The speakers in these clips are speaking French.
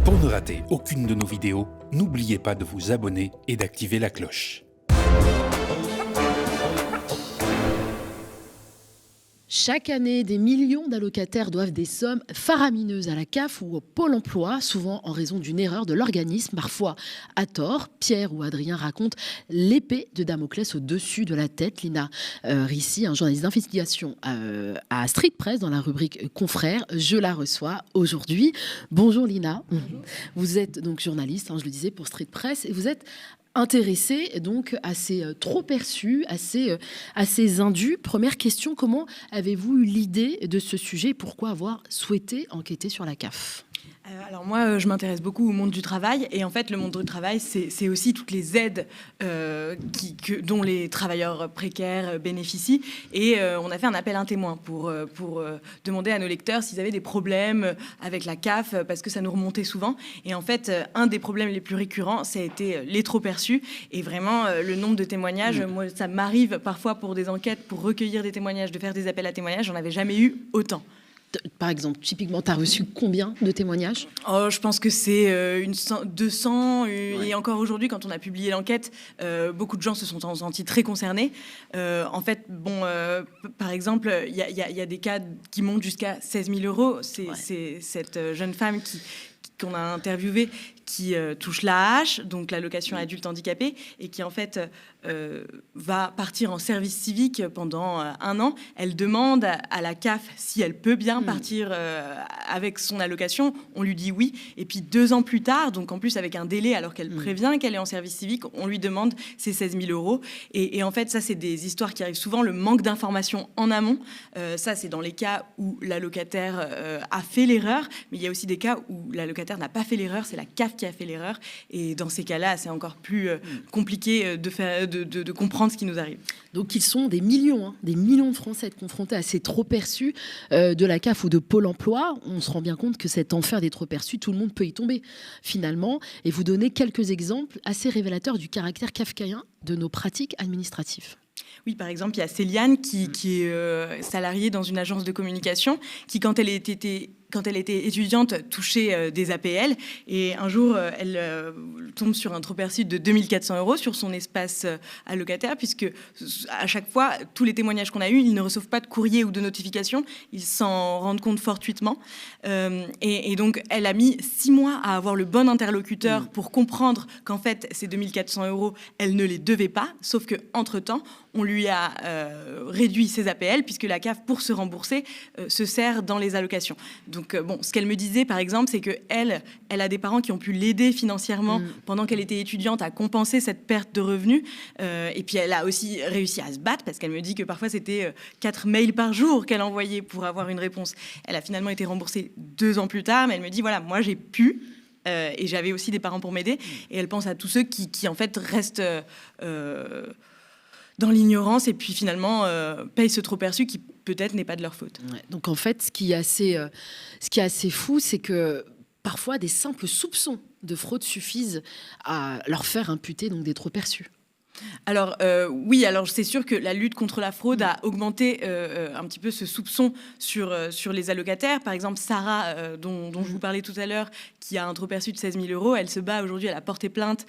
Pour ne rater aucune de nos vidéos, n'oubliez pas de vous abonner et d'activer la cloche. Chaque année, des millions d'allocataires doivent des sommes faramineuses à la CAF ou au Pôle emploi, souvent en raison d'une erreur de l'organisme, parfois à tort. Pierre ou Adrien racontent l'épée de Damoclès au-dessus de la tête. Lina Rissi, un journaliste d'investigation à Street Press dans la rubrique Confrères, je la reçois aujourd'hui. Bonjour Lina. Bonjour. Vous êtes donc journaliste, je le disais, pour Street Press, et vous êtes intéressé donc à ces trop perçus, à ces indus. Première question, comment avez-vous eu l'idée de ce sujet et pourquoi avoir souhaité enquêter sur la CAF ? Alors moi, je m'intéresse beaucoup au monde du travail et en fait, le monde du travail, c'est aussi toutes les aides dont les travailleurs précaires bénéficient. Et on a fait un appel à un témoin pour demander à nos lecteurs s'ils avaient des problèmes avec la CAF parce que ça nous remontait souvent. Et en fait, un des problèmes les plus récurrents, ça a été les trop perçus. Et vraiment, le nombre de témoignages, moi, ça m'arrive parfois pour des enquêtes, pour recueillir des témoignages, de faire des appels à témoignages, j'en avais jamais eu autant. Par exemple, typiquement, tu as reçu combien de témoignages ? Je pense que c'est 200. Et encore aujourd'hui, quand on a publié l'enquête, beaucoup de gens se sont sentis très concernés. En fait, par exemple, il y a des cas qui montent jusqu'à 16 000 euros. C'est cette jeune femme qu'on a interviewée qui touche l'AAH, donc l'allocation adulte handicapé, et qui en fait va partir en service civique pendant 1 an. Elle demande à la CAF si elle peut bien partir avec son allocation. On lui dit oui. Et puis 2 ans plus tard, donc en plus avec un délai, alors qu'elle prévient qu'elle est en service civique, on lui demande ces 16 000 euros. Et en fait, ça, c'est des histoires qui arrivent souvent. Le manque d'informations en amont, ça, c'est dans les cas où l'allocataire a fait l'erreur. Mais il y a aussi des cas où l'allocataire n'a pas fait l'erreur. C'est la CAF qui a fait l'erreur. Et dans ces cas-là, c'est encore plus compliqué de comprendre ce qui nous arrive. Donc, ils sont des millions de Français confrontés à ces trop perçus de la CAF ou de Pôle emploi. On se rend bien compte que cet enfer des trop perçus, tout le monde peut y tomber finalement. Et vous donnez quelques exemples assez révélateurs du caractère kafkaïen de nos pratiques administratives. Oui, par exemple, il y a Céliane qui est salariée dans une agence de communication qui, quand elle était étudiante, touchait des APL. Et un jour, elle tombe sur un trop perçu de 2 400 euros sur son espace allocataire, puisque à chaque fois, tous les témoignages qu'on a eus, ils ne reçoivent pas de courrier ou de notification. Ils s'en rendent compte fortuitement. Et donc, elle a mis 6 mois à avoir le bon interlocuteur pour comprendre qu'en fait, ces 2 400 euros, elle ne les devait pas. Sauf qu'entre-temps, on lui a réduit ses APL, puisque la CAF, pour se rembourser, se sert dans les allocations. Donc, ce qu'elle me disait, par exemple, c'est qu'elle a des parents qui ont pu l'aider financièrement pendant qu'elle était étudiante à compenser cette perte de revenus. Et puis, elle a aussi réussi à se battre, parce qu'elle me dit que parfois, c'était 4 mails par jour qu'elle envoyait pour avoir une réponse. Elle a finalement été remboursée 2 ans plus tard, mais elle me dit, voilà, moi, j'ai pu... et j'avais aussi des parents pour m'aider. Et elle pense à tous ceux qui en fait, restent... dans l'ignorance et puis finalement payent ce trop perçu qui peut-être n'est pas de leur faute. Ouais, donc en fait, ce qui est assez fou, c'est que parfois des simples soupçons de fraude suffisent à leur faire imputer donc des trop perçus. Alors oui, alors c'est sûr que la lutte contre la fraude a augmenté un petit peu ce soupçon sur les allocataires. Par exemple, Sarah, dont je vous parlais tout à l'heure, qui a un trop perçu de 16 000 euros, elle se bat aujourd'hui, elle a porté plainte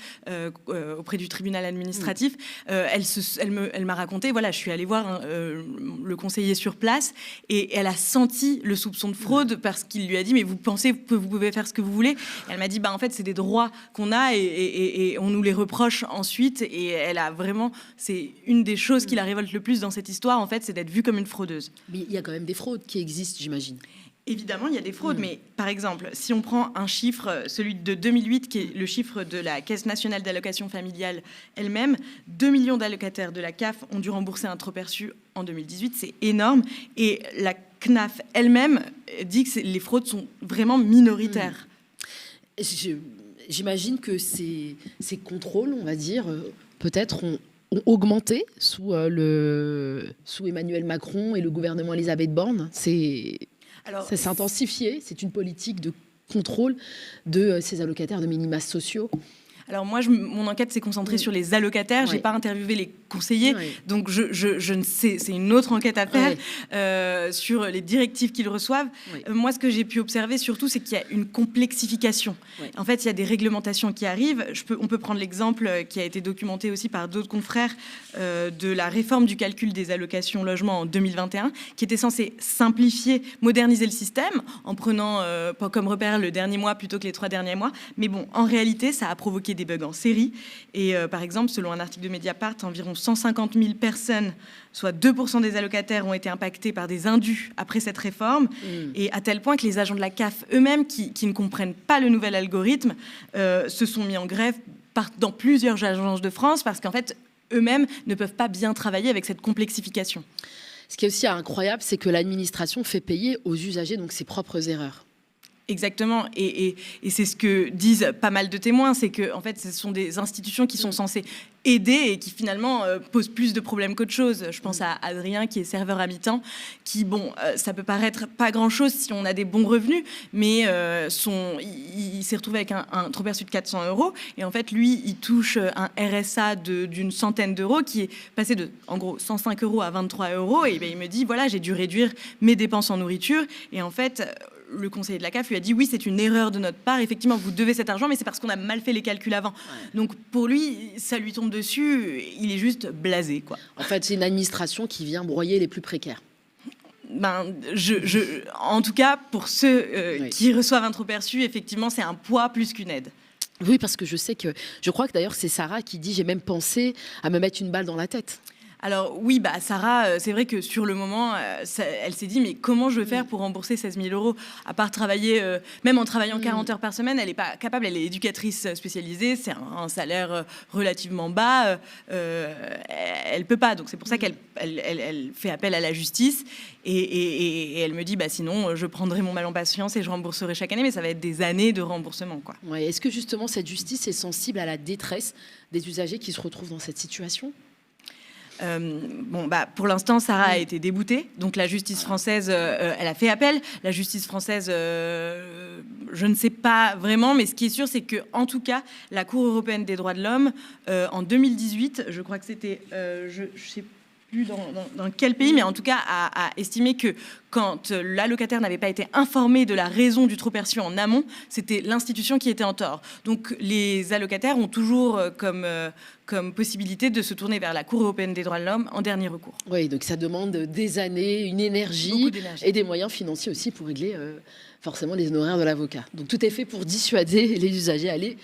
auprès du tribunal administratif. Elle m'a raconté, voilà, je suis allée voir le conseiller sur place et elle a senti le soupçon de fraude parce qu'il lui a dit, mais vous pensez que vous pouvez faire ce que vous voulez ? Elle m'a dit, en fait, c'est des droits qu'on a et on nous les reproche ensuite. Et elle a vraiment, c'est une des choses qui la révolte le plus dans cette histoire, en fait, c'est d'être vue comme une fraudeuse. Mais il y a quand même des fraudes qui existent, j'imagine. Évidemment, il y a des fraudes, mais par exemple, si on prend un chiffre, celui de 2008, qui est le chiffre de la Caisse nationale d'allocation familiale elle-même, 2 millions d'allocataires de la CAF ont dû rembourser un trop perçu en 2018, c'est énorme. Et la CNAF elle-même dit que les fraudes sont vraiment minoritaires. J'imagine que ces contrôles, on va dire, peut-être ont augmenté sous Emmanuel Macron et le gouvernement Elisabeth Borne. Ça s'est intensifié. C'est une politique de contrôle de ces allocataires de minima sociaux. Alors moi, mon enquête s'est concentrée sur les allocataires. J'ai pas interviewé les conseillers, donc je ne sais. C'est une autre enquête à faire sur les directives qu'ils reçoivent. Moi, ce que j'ai pu observer surtout, c'est qu'il y a une complexification. En fait, il y a des réglementations qui arrivent. On peut prendre l'exemple qui a été documenté aussi par d'autres confrères de la réforme du calcul des allocations logement en 2021, qui était censée simplifier, moderniser le système en prenant comme repère le dernier mois plutôt que les 3 derniers mois. Mais bon, en réalité, ça a provoqué des bugs en série. Et par exemple, selon un article de Mediapart, environ 150 000 personnes, soit 2% des allocataires, ont été impactés par des indus après cette réforme. Et à tel point que les agents de la CAF eux-mêmes, qui ne comprennent pas le nouvel algorithme, se sont mis en grève dans plusieurs agences de France parce qu'en fait, eux-mêmes ne peuvent pas bien travailler avec cette complexification. Ce qui est aussi incroyable, c'est que l'administration fait payer aux usagers donc ses propres erreurs. Exactement, et c'est ce que disent pas mal de témoins, c'est que en fait, ce sont des institutions qui sont censées aider et qui finalement posent plus de problèmes qu'autre chose. Je pense à Adrien qui est serveur à mi-temps, qui ça peut paraître pas grand-chose si on a des bons revenus, mais il s'est retrouvé avec un trop perçu de 400 €, et en fait lui il touche un RSA d'une centaine d'euros qui est passé de en gros 105 € à 23 €, et il me dit voilà, j'ai dû réduire mes dépenses en nourriture, et en fait le conseiller de la CAF lui a dit oui, c'est une erreur de notre part, effectivement vous devez cet argent, mais c'est parce qu'on a mal fait les calculs avant. Donc pour lui, ça lui tombe dessus, il est juste blasé, quoi. En fait, c'est une administration qui vient broyer les plus précaires. En tout cas, pour ceux qui reçoivent un trop perçu, effectivement, c'est un poids plus qu'une aide. Oui, parce que je crois que d'ailleurs c'est Sarah qui dit j'ai même pensé à me mettre une balle dans la tête. Alors oui, Sarah, c'est vrai que sur le moment, elle s'est dit mais comment je vais faire pour rembourser 16 000 €? À part travailler, même en travaillant 40 heures par semaine, elle n'est pas capable, elle est éducatrice spécialisée, c'est un salaire relativement bas, elle peut pas. Donc c'est pour ça qu'elle fait appel à la justice, et elle me dit sinon je prendrai mon mal en patience et je rembourserai chaque année, mais ça va être des années de remboursement, quoi. Ouais, est-ce que justement cette justice est sensible à la détresse des usagers qui se retrouvent dans cette situation ? Pour l'instant, Sarah a été déboutée. Donc la justice française, elle a fait appel. La justice française, je ne sais pas vraiment, mais ce qui est sûr, c'est que, en tout cas, la Cour européenne des droits de l'homme, en 2018, je crois que c'était, je sais plus dans quel pays, mais en tout cas a estimé que quand l'allocataire n'avait pas été informé de la raison du trop perçu en amont, c'était l'institution qui était en tort. Donc les allocataires ont toujours comme possibilité de se tourner vers la Cour européenne des droits de l'homme en dernier recours. Oui, donc ça demande des années, une énergie et des moyens financiers aussi pour régler forcément les honoraires de l'avocat. Donc tout est fait pour dissuader les usagers à aller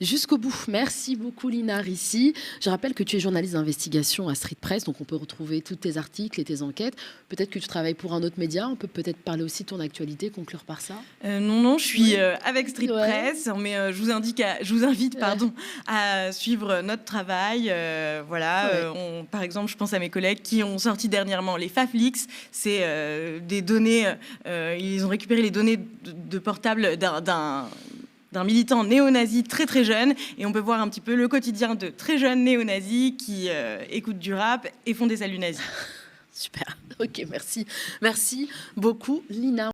jusqu'au bout. Merci beaucoup Lina Rissi. Je rappelle que tu es journaliste d'investigation à Street Press, donc on peut retrouver tous tes articles et tes enquêtes. Peut-être que tu travailles pour un autre média, on peut peut-être parler aussi de ton actualité, conclure par ça. Non, je suis avec Street Press, mais je vous invite à suivre notre travail. Par exemple, je pense à mes collègues qui ont sorti dernièrement les Faflix, c'est des données, ils ont récupéré les données de portable d'un militant néo-nazi très très jeune, et on peut voir un petit peu le quotidien de très jeunes néo-nazis qui écoutent du rap et font des saluts nazis. Super, ok, merci beaucoup Lina.